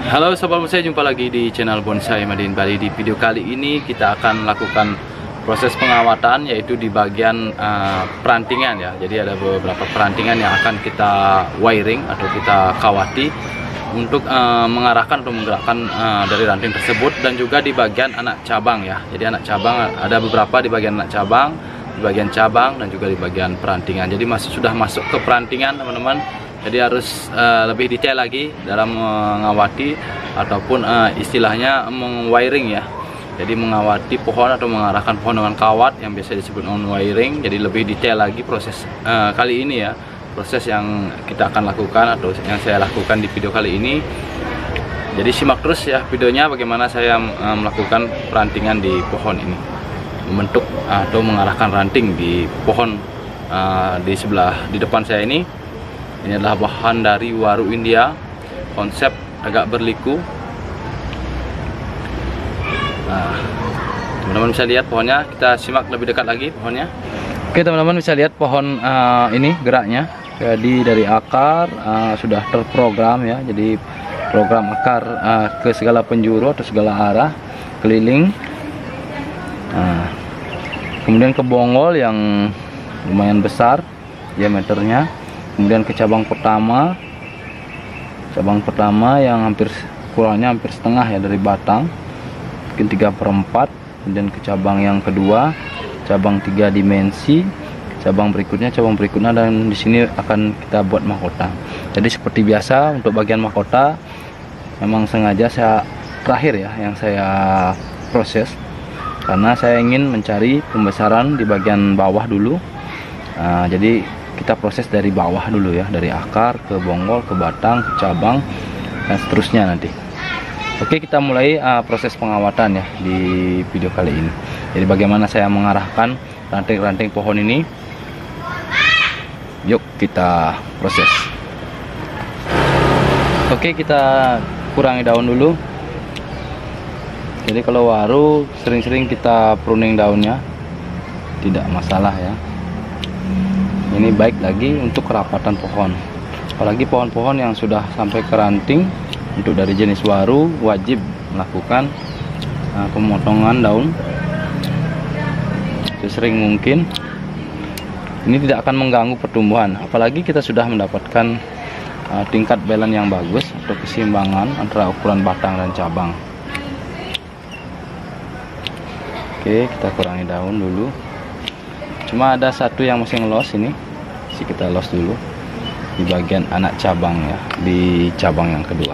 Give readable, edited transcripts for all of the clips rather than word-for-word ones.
Halo sobat bonsai, jumpa lagi di channel Bonsai Madin Bali. Di video kali ini kita akan lakukan proses pengawatan, yaitu di bagian perantingan ya. Jadi ada beberapa perantingan yang akan kita wiring atau kita kawati untuk mengarahkan atau menggerakkan dari ranting tersebut, dan juga di bagian anak cabang ya. Jadi anak cabang ada beberapa di bagian anak cabang, di bagian cabang, dan juga di bagian perantingan. Jadi sudah masuk ke perantingan teman-teman. Jadi harus lebih detail lagi dalam mengawati ataupun istilahnya meng-wiring ya. Jadi mengawati pohon atau mengarahkan pohon dengan kawat yang biasa disebut on-wiring. Jadi lebih detail lagi proses kali ini ya. Proses yang kita akan lakukan atau yang saya lakukan di video kali ini. Jadi simak terus ya videonya bagaimana saya melakukan perantingan di pohon ini. Membentuk atau mengarahkan ranting di pohon di depan saya ini. Ini adalah bahan dari waru India, konsep agak berliku. Nah, teman-teman bisa lihat pohonnya. Kita simak lebih dekat lagi pohonnya. Oke teman-teman, bisa lihat pohon ini geraknya. Jadi dari akar sudah terprogram ya. Jadi program akar ke segala penjuru atau segala arah keliling. Kemudian ke bonggol yang lumayan besar diameternya. Kemudian ke cabang pertama yang kurangnya hampir setengah ya dari batang, mungkin 3/4. Kemudian ke cabang yang kedua, cabang 3 dimensi, cabang berikutnya, dan di sini akan kita buat mahkota. Jadi seperti biasa untuk bagian mahkota memang sengaja saya terakhir ya yang saya proses, karena saya ingin mencari pembesaran di bagian bawah dulu. Jadi kita proses dari bawah dulu ya, dari akar ke bonggol, ke batang, ke cabang, dan seterusnya nanti. Oke, kita mulai proses pengawatan ya di video kali ini. Jadi bagaimana saya mengarahkan ranting-ranting pohon ini, yuk kita proses. Oke, kita kurangi daun dulu. Jadi kalau waru sering-sering kita pruning daunnya, tidak masalah ya. Ini baik lagi untuk kerapatan pohon, apalagi pohon-pohon yang sudah sampai ke ranting. Untuk dari jenis waru wajib melakukan pemotongan daun sesering mungkin. Ini tidak akan mengganggu pertumbuhan, apalagi kita sudah mendapatkan tingkat balance yang bagus atau keseimbangan antara ukuran batang dan cabang. Oke, kita kurangi daun dulu. Cuma ada satu yang masih ngelos, ini kita los dulu di bagian anak cabang ya, di cabang yang kedua.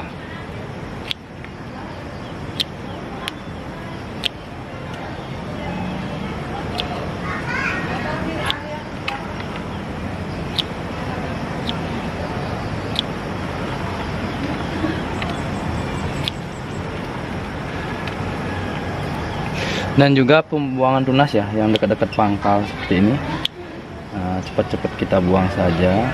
Dan juga pembuangan tunas ya, yang dekat-dekat pangkal seperti ini. Cepat-cepat kita buang saja.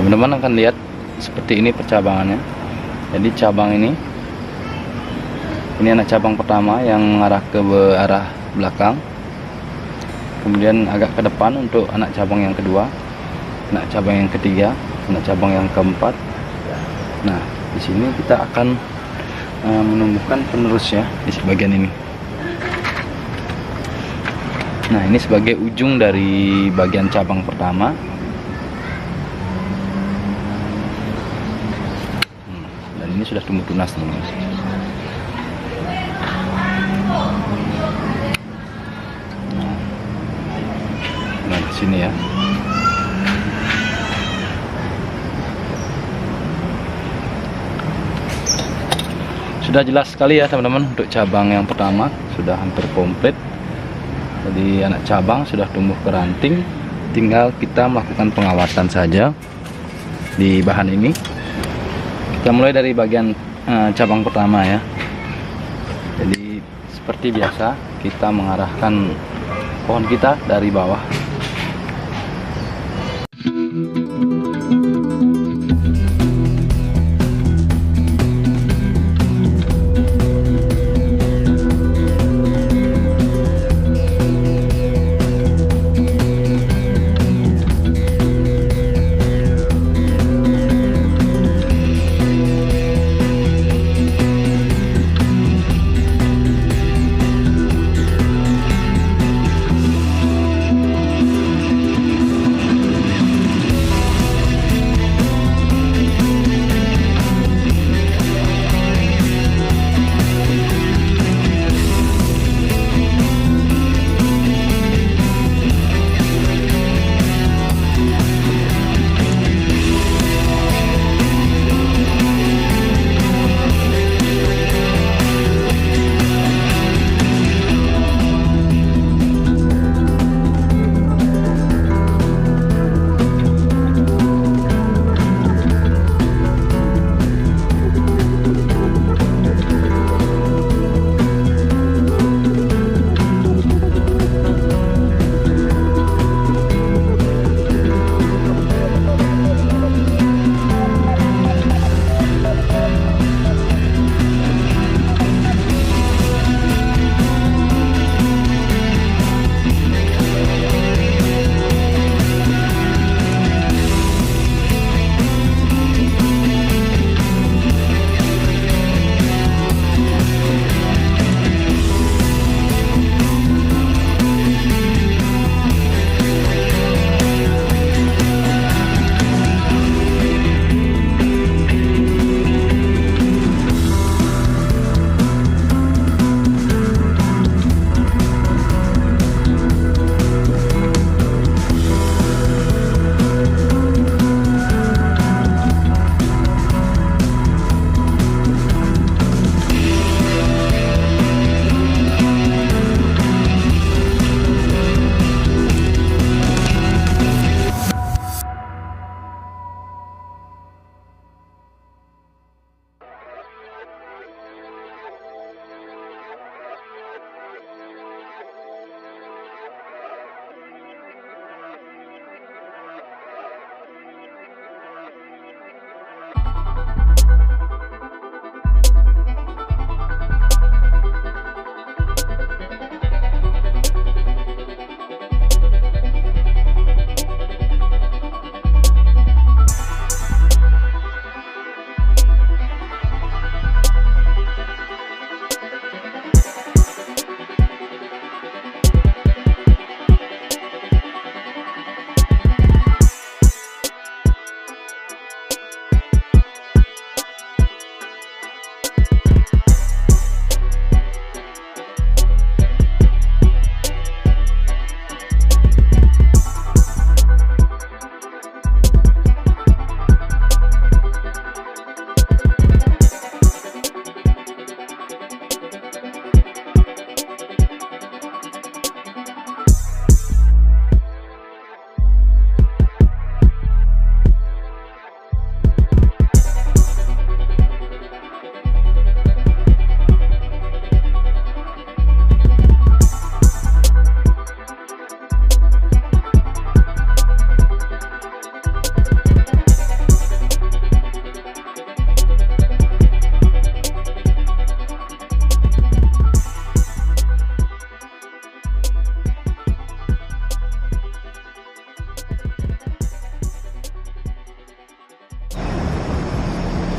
Teman-teman akan lihat seperti ini percabangannya. Jadi cabang ini anak cabang pertama yang mengarah ke arah belakang, kemudian agak ke depan untuk anak cabang yang kedua, anak cabang yang ketiga, anak cabang yang keempat. Nah, di sini kita akan menumbuhkan penerus ya di bagian ini. Nah, ini sebagai ujung dari bagian cabang pertama. Ini sudah tumbuh tunas teman-teman. sini ya. Sudah jelas sekali ya teman-teman, untuk cabang yang pertama sudah hampir komplit. Jadi anak cabang sudah tumbuh ke ranting, tinggal kita melakukan pengawatan saja di bahan ini. Kita mulai dari bagian cabang pertama ya. Jadi seperti biasa kita mengarahkan pohon kita dari bawah.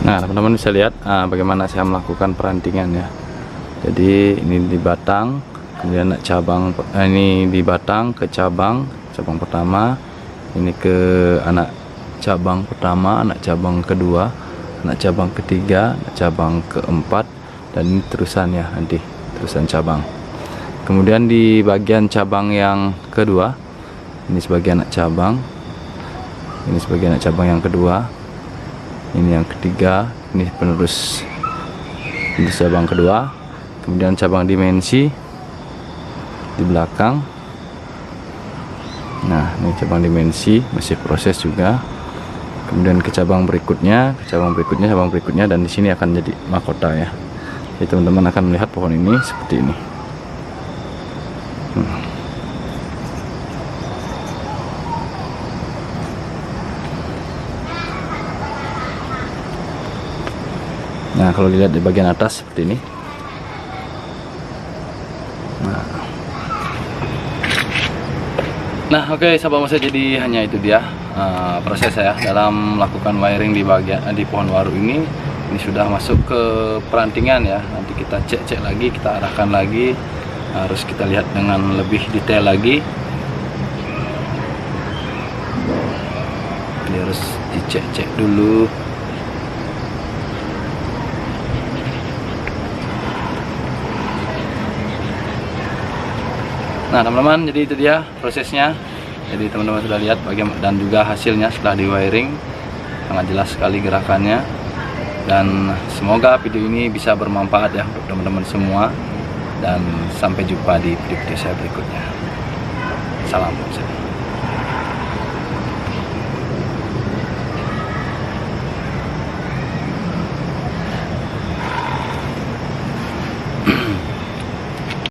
Nah, teman-teman bisa lihat bagaimana saya melakukan perantingan ya. Jadi ini di batang, kemudian cabang, ini di batang ke cabang pertama, ini ke anak cabang pertama, anak cabang kedua, anak cabang ketiga, anak cabang keempat, dan ini terusan ya, nanti terusan cabang. Kemudian di bagian cabang yang kedua Ini sebagai anak cabang. Ini sebagai anak cabang yang kedua. Ini yang ketiga. Ini penerus cabang kedua. Kemudian cabang dimensi di belakang. Nah, ini cabang dimensi masih proses juga. Kemudian ke cabang berikutnya, cabang berikutnya, dan di sini akan jadi mahkota ya. Jadi teman-teman akan melihat pohon ini seperti ini. Nah, kalau dilihat di bagian atas seperti ini. Nah, oke, sahabat Masa, jadi hanya itu dia proses saya dalam melakukan wiring di pohon waru ini. Ini sudah masuk ke perantingan ya. Nanti kita cek lagi, kita arahkan lagi. Harus kita lihat dengan lebih detail lagi. Ini harus dicek dulu. Nah teman-teman, jadi itu dia prosesnya. Jadi teman-teman sudah lihat bagaimana, dan juga hasilnya setelah di wiring. Sangat jelas sekali gerakannya. Dan semoga video ini bisa bermanfaat ya untuk teman-teman semua. Dan sampai jumpa di video saya berikutnya. Salam.